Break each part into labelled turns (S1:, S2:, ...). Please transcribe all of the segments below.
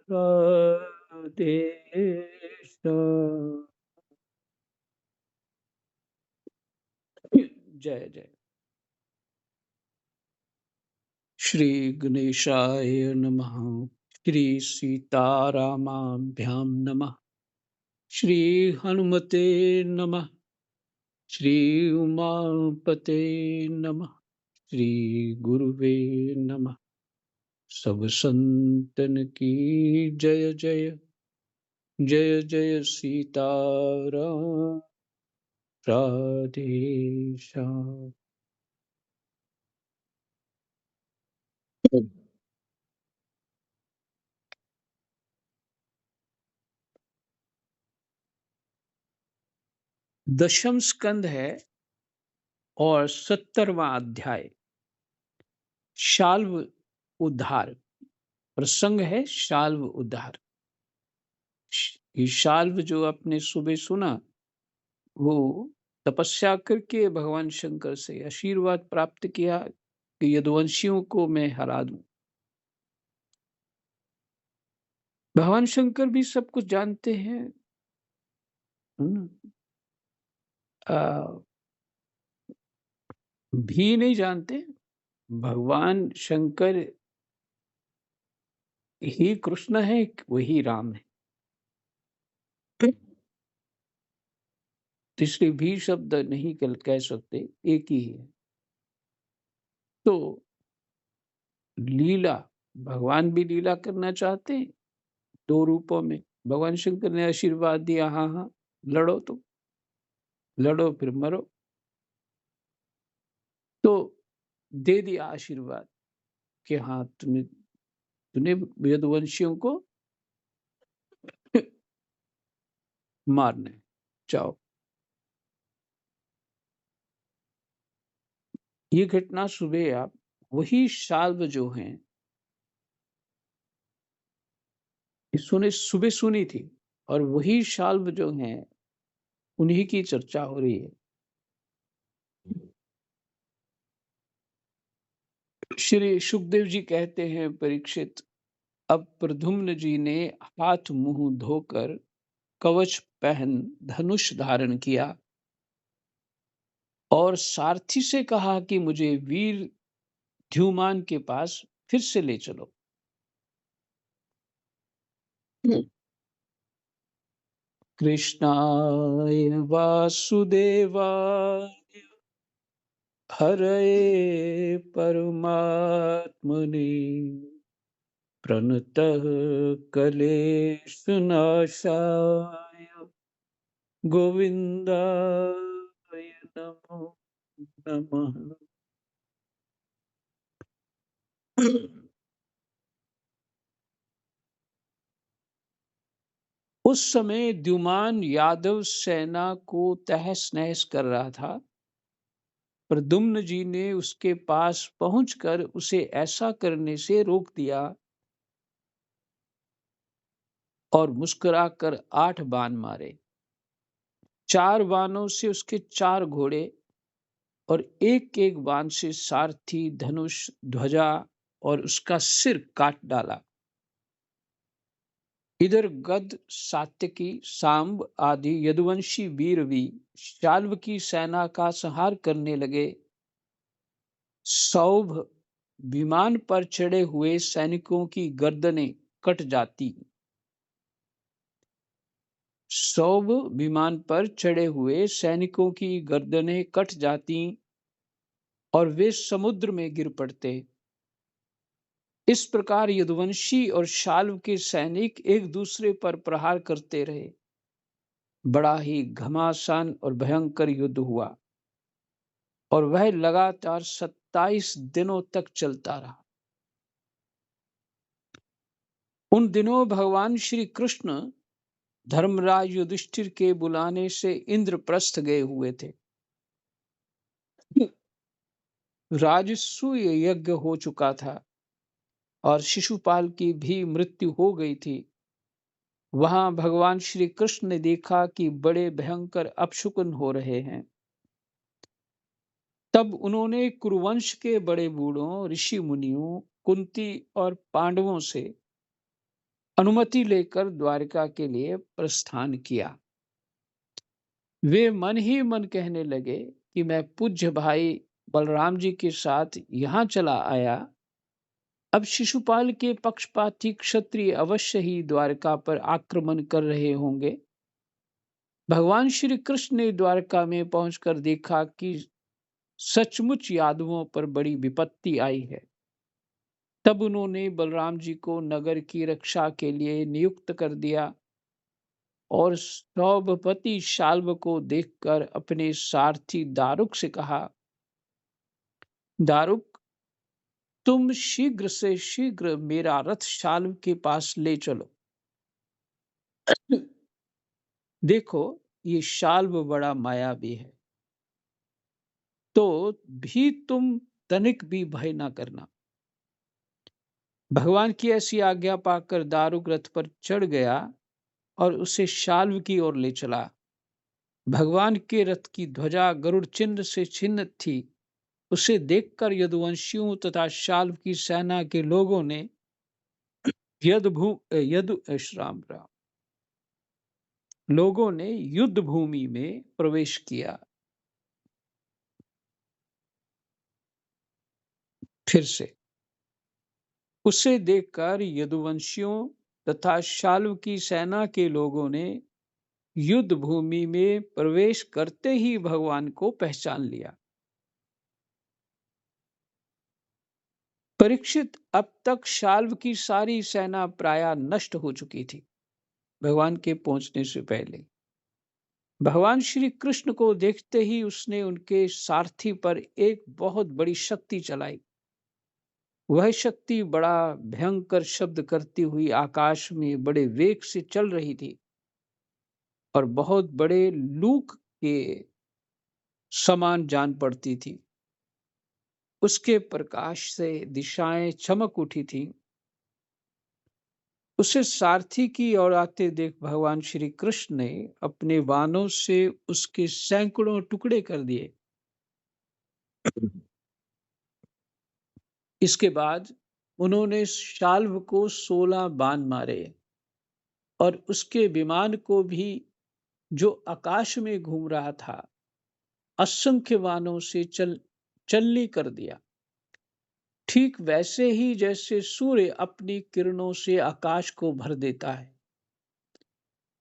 S1: राधे श्याम। जय जय। श्री गणेशाय नमः। श्री सीतारामाभ्यां नमः। श्री हनुमते नमः। श्री उमापते नमः। श्री गुरुवे नमः। सब संतन की जय जय। जय जय सीताराम। राधे श्याम। दशम स्कंद है और 70वां अध्याय शाल्व उद्धार। प्रसंग है शाल्व उद्धार। ये शाल्व जो आपने सुबह सुना, वो तपस्या करके भगवान शंकर से आशीर्वाद प्राप्त किया कि यदुवंशियों को मैं हरा दूं। भगवान शंकर भी सब कुछ जानते हैं। हम्म, आ, भी नहीं जानते। भगवान शंकर ही कृष्ण है, वही राम है। तो इसलिए भी शब्द नहीं कह सकते, एक ही है। तो लीला, भगवान भी लीला करना चाहते हैं दो रूपों में। भगवान शंकर ने आशीर्वाद दिया, हाँ हाँ लड़ो, तो लड़ो फिर मरो। तो दे दिया आशीर्वाद कि हाँ तूने तूने यदुवंशियों को मारना है, जाओ। ये घटना सुबह आप वही शाल्व जो हैं, सुने सुबह सुनी थी, और वही शाल्व जो हैं उन्हीं की चर्चा हो रही है। श्री सुखदेव जी कहते हैं, परीक्षित, अब प्रद्युम्न जी ने हाथ मुंह धोकर कवच पहन धनुष धारण किया और सारथी से कहा कि मुझे वीर द्युमान के पास फिर से ले चलो। कृष्णाय वासुदेवाय हरये परमात्मने प्रणतः क्लेशनाशाय गोविंदाय नमो नमः। उस समय द्युमान यादव सेना को तहस नहस कर रहा था। प्रद्युम्न जी ने उसके पास पहुंचकर उसे ऐसा करने से रोक दिया और मुस्कुराकर 8 बाण मारे। 4 बाणों से उसके 4 घोड़े और एक एक बाण से सारथी, धनुष, ध्वजा और उसका सिर काट डाला। इधर गद, सात्यकी, सांब आदि यदुवंशी वीर भी शाल्व की सेना का संहार करने लगे। सौभ विमान पर चढ़े हुए सैनिकों की गर्दनें कट जाती। सौभ विमान पर चढ़े हुए सैनिकों की गर्दनें कट जाती और वे समुद्र में गिर पड़ते। इस प्रकार यदुवंशी और शाल्व के सैनिक एक दूसरे पर प्रहार करते रहे। बड़ा ही घमासान और भयंकर युद्ध हुआ और वह लगातार 27 दिनों तक चलता रहा। उन दिनों भगवान श्री कृष्ण धर्मराज युधिष्ठिर के बुलाने से इंद्रप्रस्थ गए हुए थे। राजसूय यज्ञ हो चुका था और शिशुपाल की भी मृत्यु हो गई थी। वहां भगवान श्री कृष्ण ने देखा कि बड़े भयंकर अपशकुन हो रहे हैं। तब उन्होंने कुरुवंश के बड़े बूढ़ों, ऋषि मुनियों, कुंती और पांडवों से अनुमति लेकर द्वारका के लिए प्रस्थान किया। वे मन ही मन कहने लगे कि मैं पूज्य भाई बलराम जी के साथ यहाँ चला आया, अब शिशुपाल के पक्षपाती क्षत्रिय अवश्य ही द्वारका पर आक्रमण कर रहे होंगे। भगवान श्री कृष्ण ने द्वारका में पहुंचकर देखा कि सचमुच यादवों पर बड़ी विपत्ति आई है। तब उन्होंने बलराम जी को नगर की रक्षा के लिए नियुक्त कर दिया और सौभपति शाल्व को देखकर अपने सारथी दारुक से कहा, दारुक, तुम शीघ्र से शीघ्र मेरा रथ शाल्व के पास ले चलो। देखो, ये शाल्व बड़ा मायावी है, तो भी तुम तनिक भी भय ना करना। भगवान की ऐसी आज्ञा पाकर दारुक रथ पर चढ़ गया और उसे शाल्व की ओर ले चला। भगवान के रथ की ध्वजा गरुड़ चिन्ह से चिन्हित थी। उसे देखकर यदुवंशियों तथा शाल्व की सेना के लोगों ने राम राम लोगों ने युद्ध भूमि में प्रवेश किया। फिर से उसे देखकर यदुवंशियों तथा शाल्व की सेना के लोगों ने युद्ध भूमि में प्रवेश करते ही भगवान को पहचान लिया। परीक्षित, अब तक शाल्व की सारी सेना प्रायः नष्ट हो चुकी थी भगवान के पहुंचने से पहले। भगवान श्री कृष्ण को देखते ही उसने उनके सारथी पर एक बहुत बड़ी शक्ति चलाई। वह शक्ति बड़ा भयंकर शब्द करती हुई आकाश में बड़े वेग से चल रही थी और बहुत बड़े लूक के समान जान पड़ती थी। उसके प्रकाश से दिशाएं चमक उठी थी। उसे सारथी की ओर आते देख भगवान श्री कृष्ण ने अपने बाणों से उसके सैकड़ों टुकड़े कर दिए। इसके बाद उन्होंने शाल्व को 16 बाण मारे और उसके विमान को भी, जो आकाश में घूम रहा था, असंख्य बाणों से चल्ली कर दिया। ठीक वैसे ही जैसे सूर्य अपनी किरणों से आकाश को भर देता है।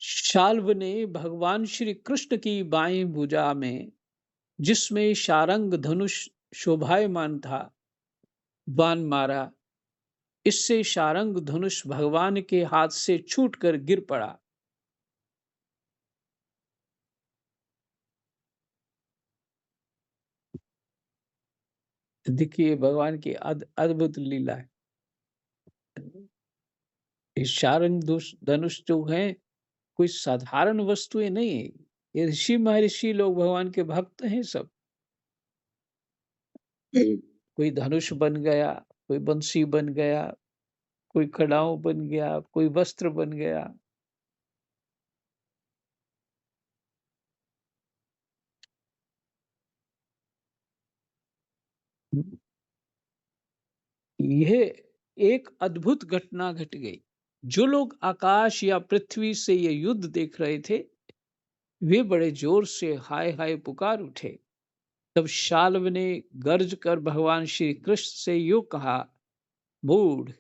S1: शाल्व ने भगवान श्री कृष्ण की बाईं भुजा में, जिसमें शारंग धनुष शोभायमान था, बाण मारा। इससे शारंग धनुष भगवान के हाथ से छूटकर गिर पड़ा। देखिए भगवान की अद्भुत लीला है। ये शारंग धनुष जो है, कोई साधारण वस्तुएं नहीं है। ये ऋषि महर्षि लोग भगवान के भक्त हैं सब। कोई धनुष बन गया, कोई बंसी बन गया, कोई खड़ाऊ बन गया, कोई वस्त्र बन गया। यह एक अद्भुत घटना घट गई। जो लोग आकाश या पृथ्वी से ये युद्ध देख रहे थे, वे बड़े जोर से हाय हाय पुकार उठे। तब शाल्व ने गर्ज कर भगवान श्री कृष्ण से यूं कहा, मूढ़,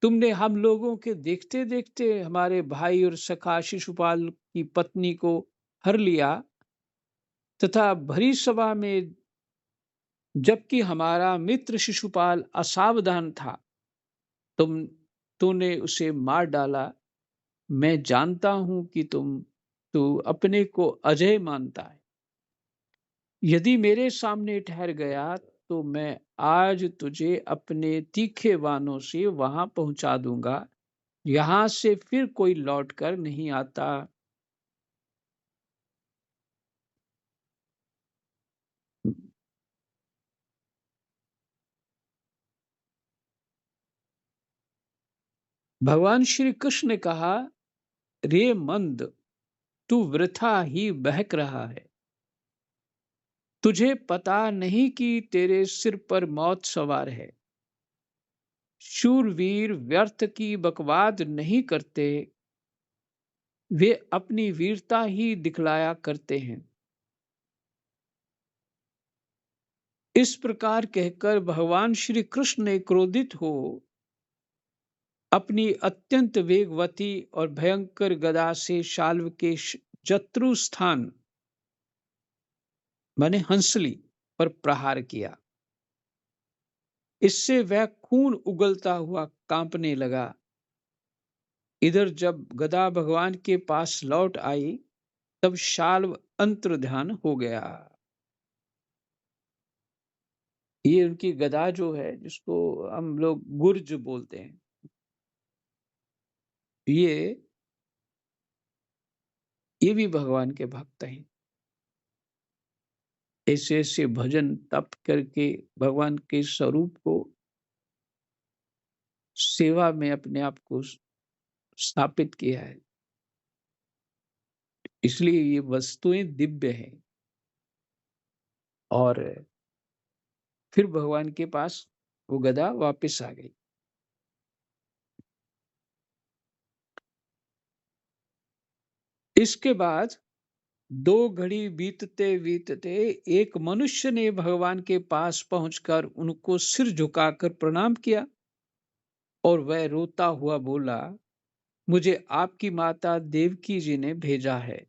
S1: तुमने हम लोगों के देखते देखते हमारे भाई और सखा शिशुपाल की पत्नी को हर लिया, तथा भरी सभा में जबकि हमारा मित्र शिशुपाल असावधान था, तुम तूने उसे मार डाला। मैं जानता हूं कि तू अपने को अजय मानता है। यदि मेरे सामने ठहर गया तो मैं आज तुझे अपने तीखे बाणों से वहां पहुंचा दूंगा। यहां से फिर कोई लौट कर नहीं आता। भगवान श्री कृष्ण ने कहा, रे मंद, तू वृथा ही बहक रहा है। तुझे पता नहीं कि तेरे सिर पर मौत सवार है। शूरवीर व्यर्थ की बकवाद नहीं करते, वे अपनी वीरता ही दिखलाया करते हैं। इस प्रकार कहकर भगवान श्री कृष्ण ने क्रोधित हो अपनी अत्यंत वेगवती और भयंकर गदा से शाल्व के जत्रु स्थान माने हंसली पर प्रहार किया। इससे वह खून उगलता हुआ कांपने लगा। इधर जब गदा भगवान के पास लौट आई, तब शाल्व अंतर्ध्यान हो गया। ये उनकी गदा जो है, जिसको हम लोग गुर्ज बोलते हैं, ये भी भगवान के भक्त हैं। ऐसे ऐसे भजन तप करके भगवान के स्वरूप को सेवा में अपने आप को स्थापित किया है। इसलिए ये वस्तुएं दिव्य हैं। और फिर भगवान के पास वो गदा वापस आ गई। इसके बाद 2 घड़ी बीतते बीतते एक मनुष्य ने भगवान के पास पहुंचकर उनको सिर झुकाकर प्रणाम किया और वह रोता हुआ बोला, मुझे आपकी माता देवकी जी ने भेजा है।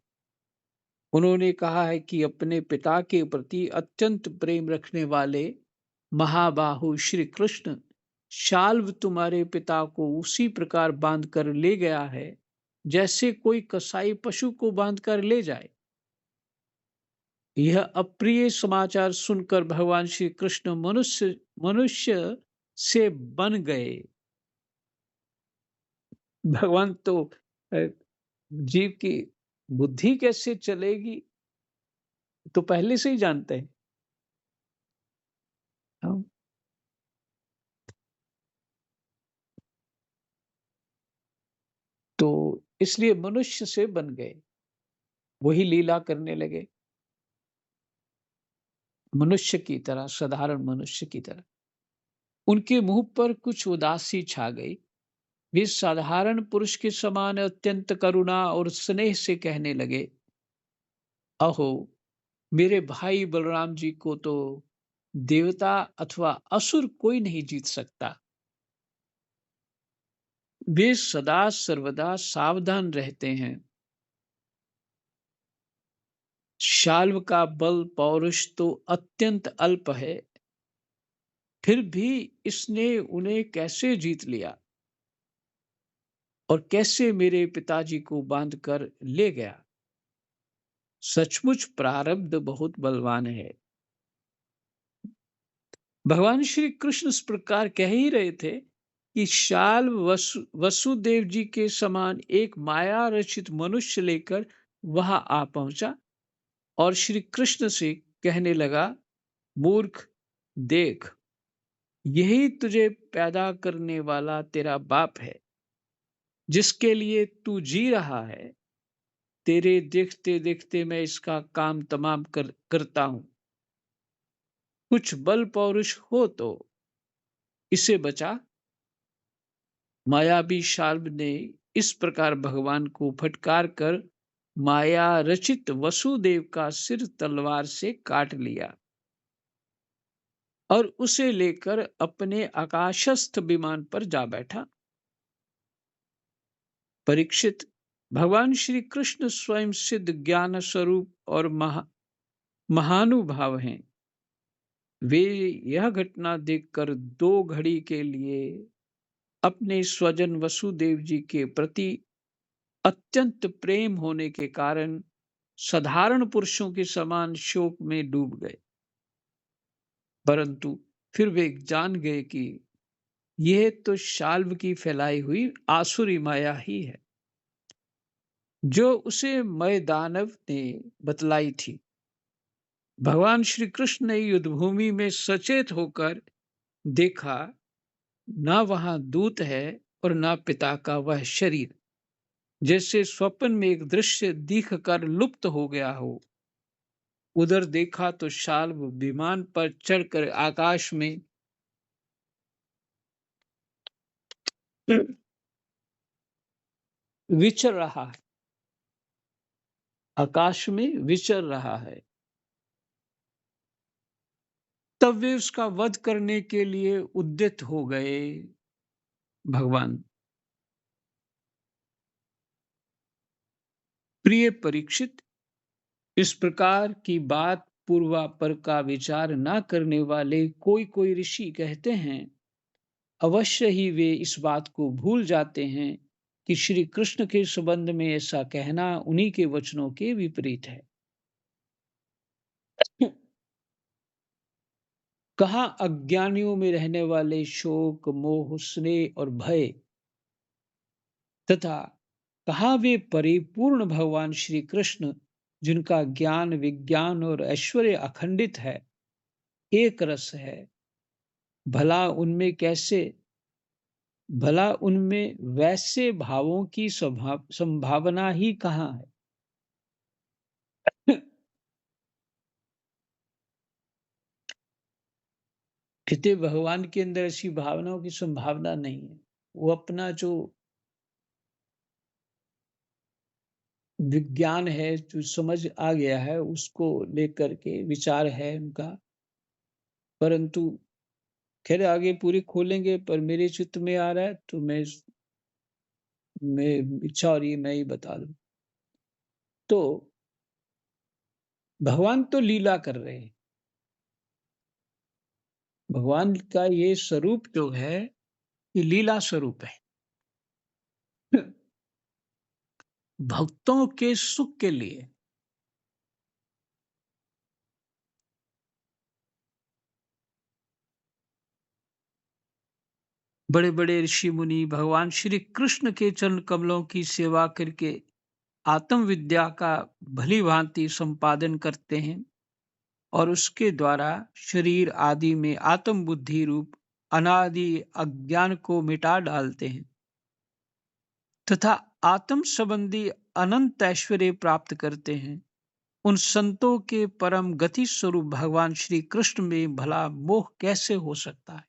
S1: उन्होंने कहा है कि अपने पिता के प्रति अत्यंत प्रेम रखने वाले महाबाहु श्री कृष्ण शाल्व तुम्हारे पिता को उसी प्रकार बांध कर ले गया है, जैसे कोई कसाई पशु को बांध कर ले जाए। यह अप्रिय समाचार सुनकर भगवान श्री कृष्ण मनुष्य मनुष्य से बन गए। भगवान तो जीव की बुद्धि कैसे चलेगी तो पहले से ही जानते हैं। हाँ। तो इसलिए मनुष्य से बन गए, वही लीला करने लगे मनुष्य की तरह, साधारण मनुष्य की तरह। उनके मुंह पर कुछ उदासी छा गई। वे साधारण पुरुष के समान अत्यंत करुणा और स्नेह से कहने लगे, अहो, मेरे भाई बलराम जी को तो देवता अथवा असुर कोई नहीं जीत सकता। वे सदा सर्वदा सावधान रहते हैं। शाल्व का बल पौरुष तो अत्यंत अल्प है, फिर भी इसने उन्हें कैसे जीत लिया और कैसे मेरे पिताजी को बांधकर ले गया। सचमुच प्रारब्ध बहुत बलवान है। भगवान श्री कृष्ण इस प्रकार कह ही रहे थे कि शाल्व वसुदेव जी के समान एक माया रचित मनुष्य लेकर वहां आ पहुंचा और श्री कृष्ण से कहने लगा, मूर्ख, देख, यही तुझे पैदा करने वाला तेरा बाप है, जिसके लिए तू जी रहा है। तेरे देखते देखते मैं इसका काम तमाम करता हूं। कुछ बल पौरुष हो तो इसे बचा। मायावी शाल्व ने इस प्रकार भगवान को फटकार कर माया रचित वसुदेव का सिर तलवार से काट लिया और उसे लेकर अपने आकाशस्थ विमान पर जा बैठा। परीक्षित, भगवान श्री कृष्ण स्वयं सिद्ध ज्ञान स्वरूप और महानुभाव हैं। वे यह घटना देखकर 2 घड़ी के लिए अपने स्वजन वसुदेव जी के प्रति अत्यंत प्रेम होने के कारण साधारण पुरुषों के समान शोक में डूब गए। परंतु फिर वे जान गए कि यह तो शाल्व की फैलाई हुई आसुरी माया ही है, जो उसे मय दानव ने बतलाई थी। भगवान श्री कृष्ण ने युद्धभूमि में सचेत होकर देखा, ना वहां दूत है और ना पिता का वह शरीर। जैसे स्वप्न में एक दृश्य दिख कर लुप्त हो गया हो। उधर देखा तो शाल्व विमान पर चढ़कर आकाश में विचर रहा है, आकाश में विचर रहा है। तब वे उसका वध करने के लिए उद्यत हो गए। भगवान, प्रिय परीक्षित, इस प्रकार की बात पूर्वापर का विचार न करने वाले कोई कोई ऋषि कहते हैं, अवश्य ही वे इस बात को भूल जाते हैं कि श्री कृष्ण के संबंध में ऐसा कहना उन्हीं के वचनों के विपरीत है। कहाँ अज्ञानियों में रहने वाले शोक, मोह, स्नेह और भय तथा कहाँ वे परिपूर्ण भगवान श्री कृष्ण, जिनका ज्ञान, विज्ञान और ऐश्वर्य अखंडित है, एक रस है। भला उनमें कैसे भला उनमें वैसे भावों की संभावना ही कहाँ है? कहते भगवान के अंदर ऐसी भावनाओं की संभावना नहीं है। वो अपना जो विज्ञान है, जो समझ आ गया है, उसको लेकर के विचार है उनका। परंतु खैर आगे पूरी खोलेंगे, पर मेरे चित्त में आ रहा है तो मैं इच्छा हो रही है मैं ही बता दूं। तो भगवान तो लीला कर रहे हैं। भगवान का ये स्वरूप जो है, ये लीला स्वरूप है। भक्तों के सुख के लिए। बड़े बड़े ऋषि मुनि भगवान श्री कृष्ण के चरण कमलों की सेवा करके आत्म विद्या का भली भांति संपादन करते हैं और उसके द्वारा शरीर आदि में आत्म बुद्धि रूप अनादि अज्ञान को मिटा डालते हैं तथा आत्म संबंधी अनंत ऐश्वर्य प्राप्त करते हैं। उन संतों के परम गति स्वरूप भगवान श्री कृष्ण में भला मोह कैसे हो सकता है?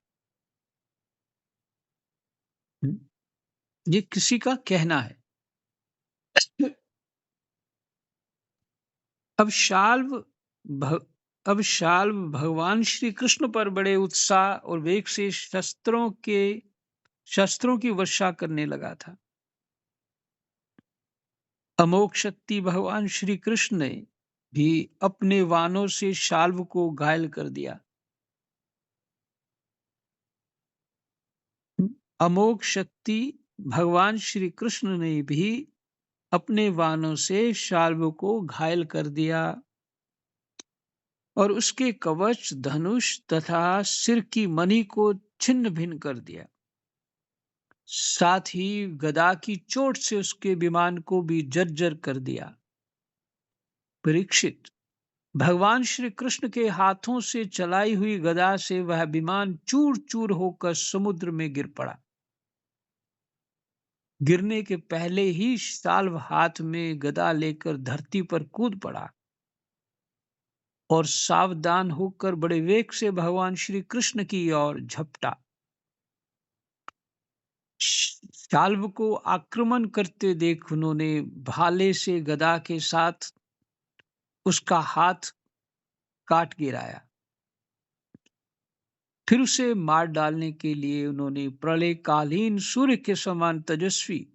S1: हम्म, ये किसी का कहना है। अब शाल्व भ अब शाल्व भगवान श्री कृष्ण पर बड़े उत्साह और वेग से शस्त्रों की वर्षा करने लगा था। अमोघ शक्ति भगवान श्री कृष्ण ने भी अपने वाणों से शाल्व को घायल कर दिया। अमोघ शक्ति भगवान श्री कृष्ण ने भी अपने वाणों से शाल्व को घायल कर दिया और उसके कवच, धनुष तथा सिर की मणि को छिन्न भिन्न कर दिया। साथ ही गदा की चोट से उसके विमान को भी जर्जर कर दिया। परीक्षित, भगवान श्री कृष्ण के हाथों से चलाई हुई गदा से वह विमान चूर चूर होकर समुद्र में गिर पड़ा। गिरने के पहले ही शाल्व हाथ में गदा लेकर धरती पर कूद पड़ा और सावधान होकर बड़े वेग से भगवान श्री कृष्ण की ओर झपटा। शाल्व को आक्रमण करते देख उन्होंने भाले से गदा के साथ उसका हाथ काट गिराया। फिर उसे मार डालने के लिए उन्होंने प्रलयकालीन सूर्य के समान तेजस्वी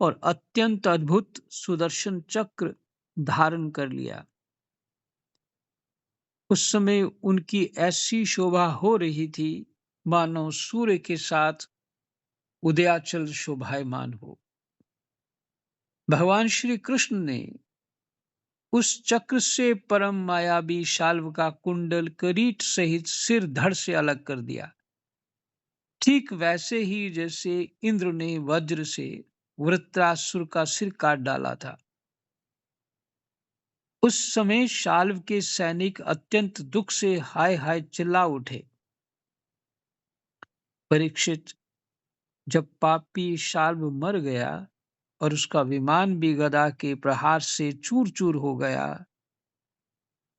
S1: और अत्यंत अद्भुत सुदर्शन चक्र धारण कर लिया। उस समय उनकी ऐसी शोभा हो रही थी मानो सूर्य के साथ उदयाचल शोभायमान हो। भगवान श्री कृष्ण ने उस चक्र से परम मायावी शाल्व का कुंडल, करीट सहित सिर धड़ से अलग कर दिया। ठीक वैसे ही जैसे इंद्र ने वज्र से वृत्रासुर का सिर काट डाला था। उस समय शाल्व के सैनिक अत्यंत दुख से हाय हाय चिल्ला उठे। परीक्षित, जब पापी शाल्व मर गया और उसका विमान भी गदा के प्रहार से चूर चूर हो गया,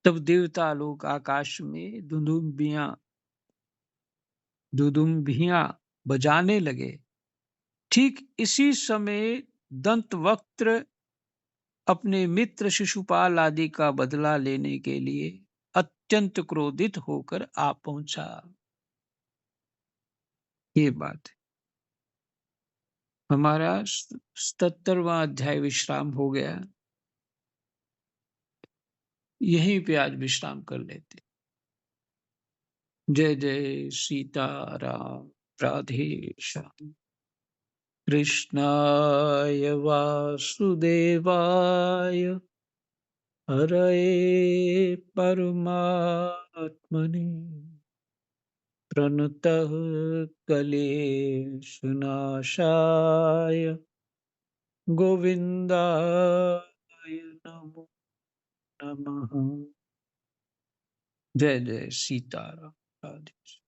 S1: तब देवता लोग आकाश में दुदुम्बियां बजाने लगे ठीक इसी समय दंतवक्त्र अपने मित्र शिशुपाल आदि का बदला लेने के लिए अत्यंत क्रोधित होकर आ पहुंचा। ये बात है। हमारा 77वां अध्याय विश्राम हो गया। यहीं पे आज विश्राम कर लेते। जय जय सीताराम। राधे श्याम। कृष्णाय वासुदेवाय हरये परमात्मने प्रणतः क्लेशनाशाय गोविन्दाय नमो नमः। जय जय सीताराम। राधे।